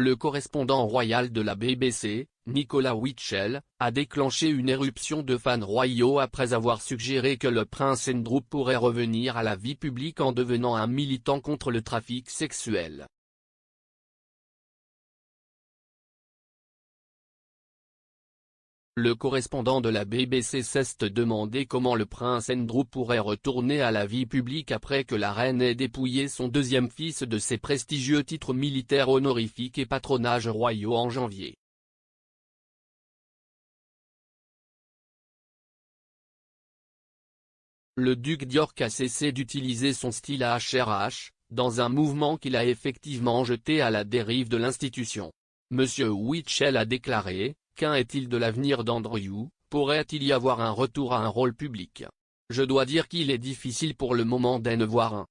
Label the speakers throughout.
Speaker 1: le correspondant royal de la BBC, Nicolas Winchell, a déclenché une éruption de fans royaux après avoir suggéré que le prince Andrew pourrait revenir à la vie publique en devenant un militant contre le trafic sexuel. Le correspondant de la BBC s'est demandé comment le prince Andrew pourrait retourner à la vie publique après que la reine ait dépouillé son deuxième fils de ses prestigieux titres militaires honorifiques et patronages royaux en janvier. Le duc d'York a cessé d'utiliser son style HRH, dans un mouvement qu'il a effectivement jeté à la dérive de l'institution. Monsieur Winchell a déclaré: qu'en est-il de l'avenir d'Andrew, pourrait-il y avoir un retour à un rôle public? Je dois dire qu'il est difficile pour le moment d'en voir un.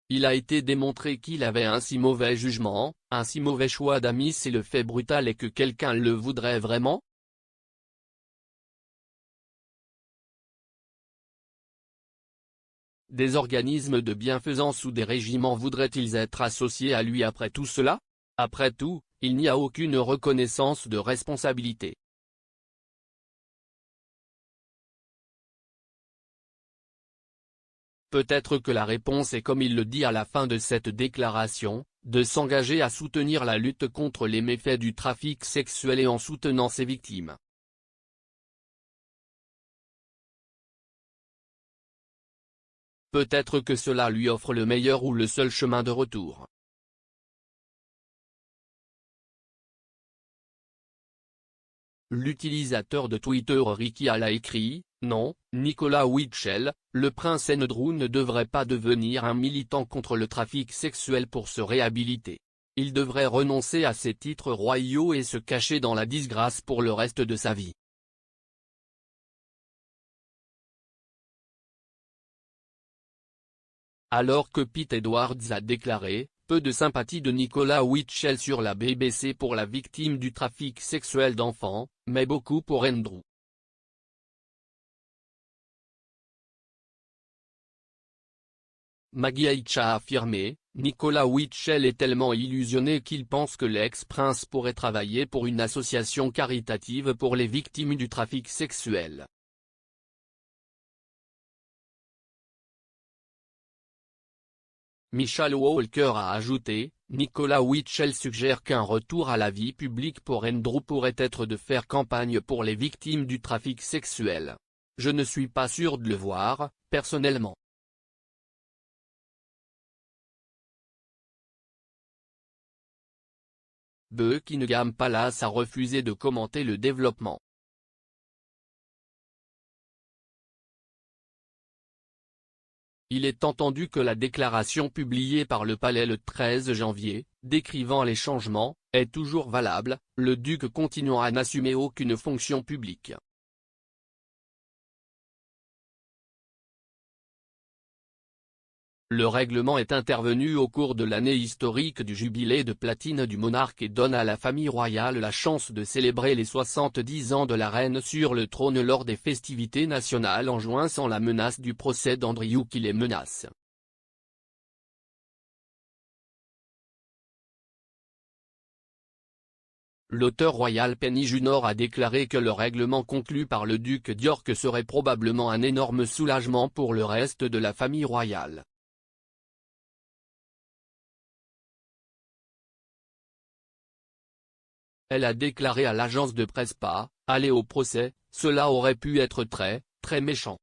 Speaker 1: Il a été démontré qu'il avait un si mauvais jugement, un si mauvais choix d'amis. C'est le fait brutal et que quelqu'un le voudrait vraiment? Des organismes de bienfaisance ou des régiments voudraient-ils être associés à lui après tout cela? Après tout, il n'y a aucune reconnaissance de responsabilité. Peut-être que la réponse est, comme il le dit à la fin de cette déclaration, de s'engager à soutenir la lutte contre les méfaits du trafic sexuel et en soutenant ses victimes. Peut-être que cela lui offre le meilleur ou le seul chemin de retour. L'utilisateur de Twitter Ricky Hall a écrit: non, Nicolas Winchell, le prince Andrew ne devrait pas devenir un militant contre le trafic sexuel pour se réhabiliter. Il devrait renoncer à ses titres royaux et se cacher dans la disgrâce pour le reste de sa vie. Alors que Pete Edwards a déclaré: peu de sympathie de Nicolas Winchell sur la BBC pour la victime du trafic sexuel d'enfants, mais beaucoup pour Andrew. Maggie H a affirmé: Nicolas Winchell est tellement illusionné qu'il pense que l'ex-prince pourrait travailler pour une association caritative pour les victimes du trafic sexuel. Michelle Walker a ajouté: Nicolas Winchell suggère qu'un retour à la vie publique pour Andrew pourrait être de faire campagne pour les victimes du trafic sexuel. Je ne suis pas sûr de le voir, personnellement. Buckingham Palace a refusé de commenter le développement. Il est entendu que la déclaration publiée par le palais le 13 janvier, décrivant les changements, est toujours valable, le duc continuant à n'assumer aucune fonction publique. Le règlement est intervenu au cours de l'année historique du jubilé de platine du monarque et donne à la famille royale la chance de célébrer les 70 ans de la reine sur le trône lors des festivités nationales en juin sans la menace du procès d'Andrew qui les menace. L'auteur royal Penny Junor a déclaré que le règlement conclu par le duc d'York serait probablement un énorme soulagement pour le reste de la famille royale. Elle a déclaré à l'agence de presse pas, aller au procès, cela aurait pu être très, très méchant.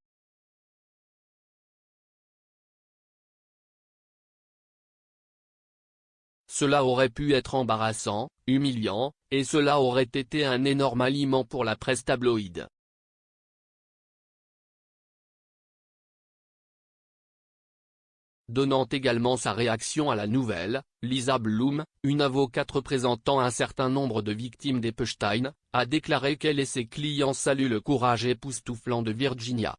Speaker 1: Cela aurait pu être embarrassant, humiliant, et cela aurait été un énorme aliment pour la presse tabloïde. Donnant également sa réaction à la nouvelle, Lisa Bloom, une avocate représentant un certain nombre de victimes d'Epstein, a déclaré qu'elle et ses clients saluent le courage époustouflant de Virginia.